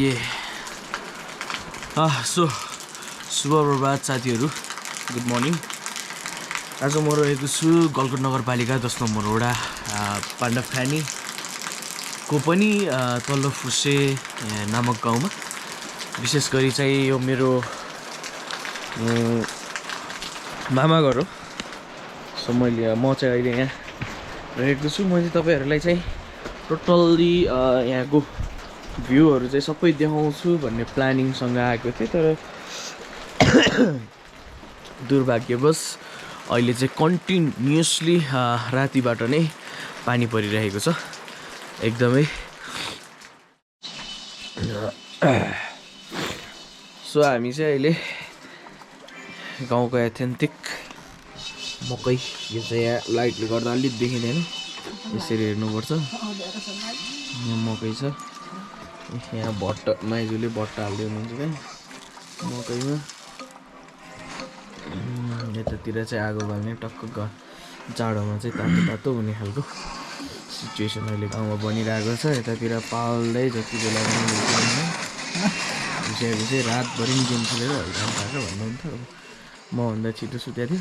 ये सो शुभ प्रभात साथीहरू, गुड मर्निङ। आज म रहेको छु गलकुट नगरपालिका 10 नम्बर वडा पाण्डवखानी को पनि तल्लो फुस्से नामक गाउँमा। विशेष गरी चाहिँ यो मेरो मामा घर हो। सो म चाहिँ अहिले यहाँ रहेको छु। मैले तपाईँहरूलाई चाहिँ टोटल्ली यहाँको भ्यूहरू चाहिँ सबै देखाउँछु भन्ने प्लानिङसँग आएको थिएँ, तर दुर्भाग्यवश अहिले चाहिँ कन्टिन्युसली रातिबाट नै पानी परिरहेको छ एकदमै। सो हामी चाहिँ अहिले गाउँको एथेन्टिक मकै, यो चाहिँ यहाँ लाइटले गर्दा अलिक देखिँदैन, यसरी हेर्नुपर्छ। यहाँ मकै छ, यहाँ भट्ट माइजूले भट्ट हाल्दै हुनुहुन्छ क्या मकैमा। यतातिर चाहिँ आगो बाल्ने टक्क जाडोमा चाहिँ तातो तातो हुने खालको सिचुएसन अहिले गाउँमा बनिरहेको छ। यतातिर पाल्दै जति बेला विषय रातभरि गेम खेलेर हल्का पाएको भन्नुहुन्थ्यो। मभन्दा छिटो सुतेको थियो।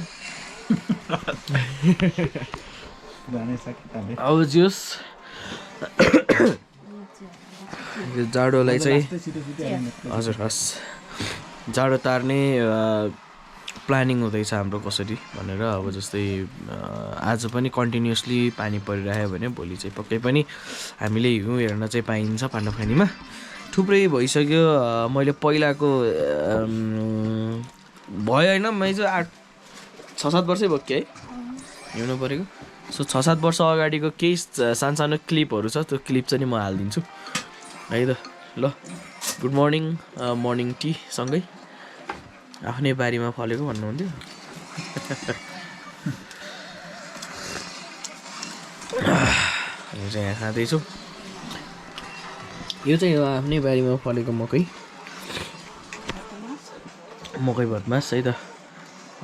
अब जोस् यो जाडोलाई चाहिँ हजुर हस् जाडो तार्ने प्लानिङ हुँदैछ हाम्रो कसरी भनेर। अब जस्तै आज पनि कन्टिन्युसली पानी परिरह्यो भने भोलि चाहिँ पक्कै पनि हामीले हिउँ हेर्न चाहिँ पाइन्छ पाण्डवखानीमा। थुप्रै भइसक्यो। मैले पहिलाको भयो होइन, मैले चाहिँ 6-7 वर्षै भयो कि है हिँड्नु परेको। सो 6-7 वर्ष अगाडिको केही सानो क्लिपहरू छ, त्यो क्लिप चाहिँ म हालिदिन्छु है त। ल गुड मर्निङ, मर्निङ टी सँगै आफ्नै बारीमा फलेको भन्नुहुन्थ्यो। हामी चाहिँ यहाँ खाँदैछौँ। यो चाहिँ आफ्नै बारीमा फलेको मकै भटमास है त।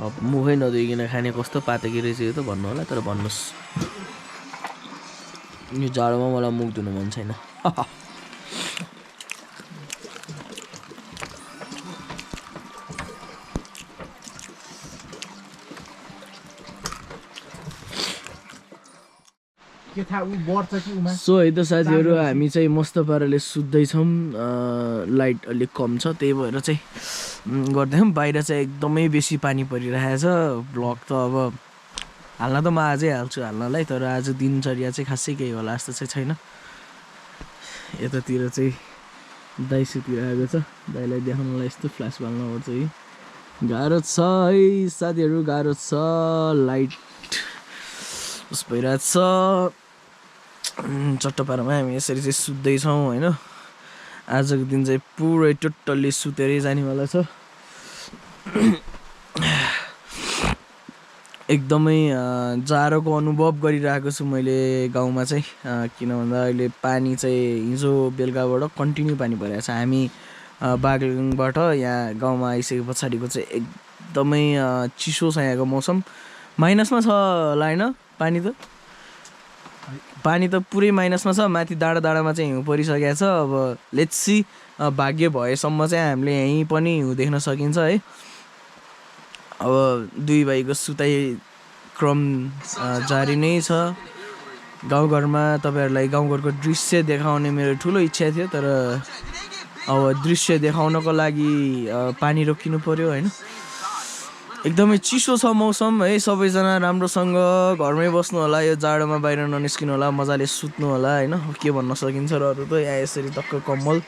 अब मुखै नधोइकन खाने कस्तो पातेकी रहेछ यो त भन्नु होला, तर भन्नुहोस् यो जाडोमा मलाई मुख धुनु मन छैन। सो है त साथीहरू, हामी चाहिँ मस्त पाराले सुत्दैछौँ। लाइट अलिक कम छ, त्यही भएर चाहिँ गर्दैछौँ। बाहिर चाहिँ एकदमै बेसी पानी परिरहेछ। ब्लग त अब हाल्न त म आजै हाल्छु हाल्नलाई, तर आज दिनचर्या चाहिँ खासै केही होला जस्तो चाहिँ छैन। यतातिर चाहिँ दाइ सुतिरहेको छ, दाइलाई देखाउनलाई यस्तो फ्ल्यास बाल्नुपर्छ है। गाह्रो छ है साथीहरू, गाह्रो छ। लाइट उस भइरहेको छ। चट्टपारामा हामी यसरी चाहिँ सुत्दैछौँ होइन। आजको दिन चाहिँ पुरै टोटल्ली सुतेरै जानेवाला छ। एकदमै जाडोको अनुभव गरिरहेको छु मैले गाउँमा चाहिँ। किन भन्दा अहिले पानी चाहिँ हिजो बेलुकाबाट कन्टिन्यू पानी परिरहेको छ। हामी बागलुङबाट यहाँ गाउँमा आइसके पछाडिको चाहिँ एकदमै चिसो छ यहाँको मौसम। माइनसमा छ होला होइन पानी त पुरै माइनसमा छ। माथि डाँडामा चाहिँ हिउँ परिसकेको छ। अब लेट्स सी, भाग्य भएसम्म चाहिँ हामीले यहीँ पनि हिउँ देख्न सकिन्छ है। अब दुई भाइको सुताइ क्रम जारी नै छ गाउँघरमा। तपाईँहरूलाई गाउँघरको दृश्य देखाउने मेरो ठुलो इच्छा थियो, तर अब दृश्य देखाउनको लागि पानी रोकिनु पर्यो होइन। एकदमै चिसो छ मौसम है। सबैजना राम्रोसँग घरमै बस्नु होला, यो जाडोमा बाहिर ननिस्किनु होला, मजाले सुत्नु होला होइन। के भन्न सकिन्छ र अरू त यहाँ यसरी टक्क कम्बल,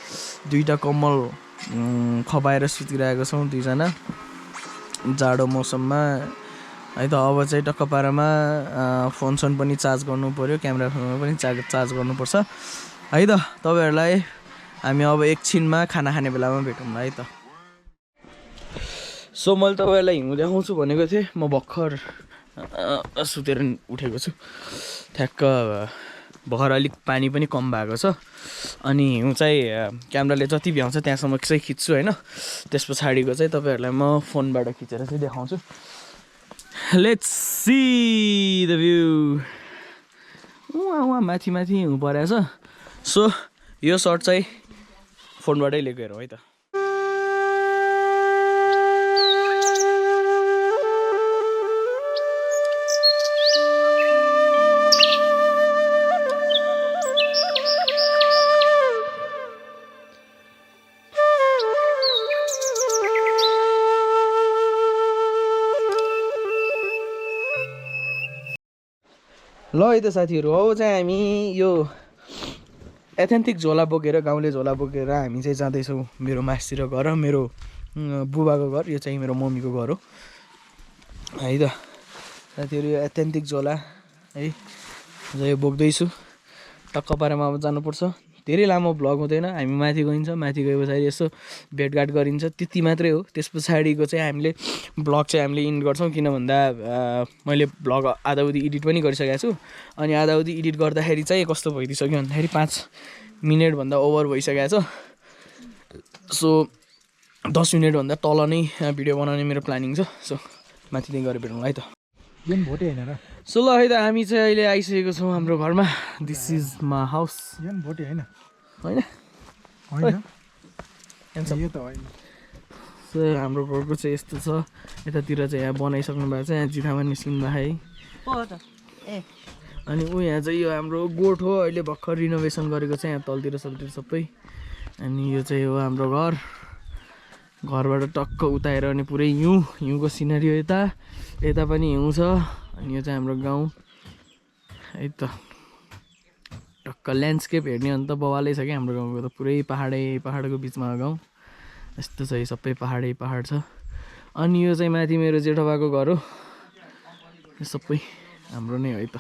2टा कम्बल खपाएर सुतिरहेको छौँ दुईजना जाडो मौसममा है त। अब चाहिँ टक्क पारामा फोन पनि चार्ज गर्नु पर्यो, क्यामेरा फोनमा पनि चार्ज गर्नुपर्छ है त। तपाईँहरूलाई हामी अब एकछिनमा खाना खाने बेलामा भेटौँला है त। सो मैले तपाईँहरूलाई हिउँ देखाउँछु भनेको थिएँ। म भर्खर सुतेर उठेको छु ठ्याक्क भर्खर अलिक पानी पनि कम भएको छ अनि हिउँ चाहिँ क्यामेराले जति भ्याउँछ त्यहाँसम्म चाहिँ खिच्छु होइन त्यस पछाडिको चाहिँ तपाईँहरूलाई म फोनबाट खिचेर चाहिँ देखाउँछु लेट्स सी द भ्यू उहाँ माथि माथि हिउँ परेछ सो यो सर्ट चाहिँ फोनबाटै लिएको हेरौँ है त ल है त साथीहरू अब चाहिँ हामी यो एथेन्टिक झोला बोकेर गाउँले झोला बोकेर हामी चाहिँ जाँदैछौँ मेरो मासतिर घर मेरो बुबाको घर यो चाहिँ मेरो मम्मीको घर हो है त साथीहरू यो एथेन्टिक झोला है यो बोक्दैछु टक्क पारेमा अब जानुपर्छ धेरै लामो भ्लग हुँदैन हामी माथि गइन्छ माथि गए पछाडि यसो भेटघाट गरिन्छ त्यति मात्रै हो त्यस पछाडिको चाहिँ हामीले भ्लग चाहिँ हामीले इन्ड गर्छौँ किन भन्दा मैले भ्लग आधाउधी एडिट पनि गरिसकेको छु अनि आधाउधी एडिट गर्दाखेरि चाहिँ कस्तो भइदिइसक्यो भन्दाखेरि 5 मिनटभन्दा ओभर भइसकेको छ सो 10 मिनटभन्दा तल नै भिडियो बनाउने मेरो प्लानिङ छ सो माथिदेखि गएर भेटौँ है त भोटे हैन र सो ल है त हामी चाहिँ अहिले आइसकेको छौँ हाम्रो घरमा दिस इज माई हाउस भोटे हैन होइन यो त होइन सो हाम्रो घरको चाहिँ यस्तो छ यतातिर चाहिँ यहाँ बनाइसक्नु भएको छ यहाँ जितामा निस्किनु भएको है अनि यहाँ चाहिँ यो हाम्रो गोठ हो अहिले भर्खर रिनोभेसन गरेको छ यहाँ तलतिर सलतिर सबै अनि यो चाहिँ हो हाम्रो घरबाट टक्क उताएर अनि पुरै हिउँको सिनेरियो यता पनि हिउँ छ अनि यो चाहिँ हाम्रो गाउँ है त टक्क ल्यान्डस्केप हेर्ने अन्त बवालै छ क्या हाम्रो गाउँको त पुरै पहाडको बिचमा गाउँ यस्तो छ यो सबै पहाड छ अनि यो चाहिँ माथि मेरो जेठोबाको घर हो यो सबै हाम्रो नै हो है त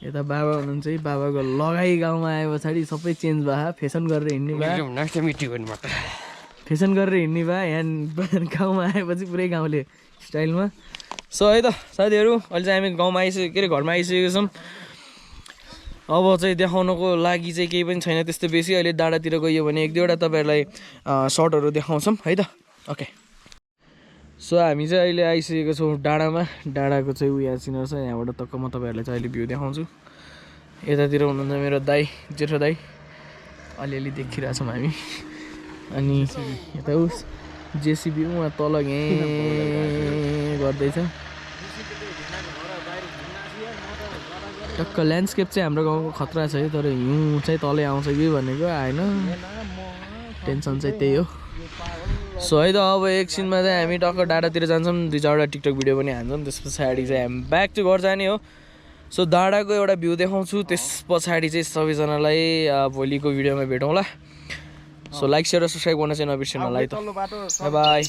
यता बाबा हुनुहुन्छ है बाबाको लगाई गाउँमा आए पछाडि सबै चेन्ज भयो फेसन गरेर हिँड्ने भयो फेसन गरेर हिँड्ने भयो यहाँ गाउँमा आएपछि पुरै गाउँले स्टाइलमा सो है त साथीहरू अहिले चाहिँ हामी गाउँमा आइसक्यो के अरे घरमा आइसकेको छौँ अब चाहिँ देखाउनको लागि चाहिँ केही पनि छैन त्यस्तो बेसी अहिले डाँडातिर गयो भने 1-2वटा तपाईँहरूलाई सर्टहरू देखाउँछौँ है त ओके सो हामी चाहिँ अहिले आइसकेको छौँ डाँडाको चाहिँ उयो सिनर छ यहाँबाट टक्क म तपाईँहरूलाई चाहिँ अहिले भ्यू देखाउँछु यतातिर हुनुहुन्छ मेरो दाइ जेठो दाइ अलिअलि देखिरहेछौँ हामी अनि यता उस जेसिबी उहाँ तल गर्दैछ टक्क ल्यान्डस्केप चाहिँ हाम्रो गाउँको खतरा छ है तर हिउँ चाहिँ तलै आउँछ कि भनेको आएन टेन्सन चाहिँ त्यही हो सो है त अब एकछिनमा चाहिँ हामी टक्क डाँडातिर जान्छौँ 2-4वटा टिकटक भिडियो पनि हान्छौँ त्यस पछाडि चाहिँ हामी ब्याक टु घर जाने हो सो डाँडाको एउटा भ्यू देखाउँछु त्यस पछाडि चाहिँ सबैजनालाई भोलिको भिडियोमा भेटौँला सो लाइक सेयर र सब्सक्राइब गर्न चाहिँ नबिर्सिनु होला है त बाई बाई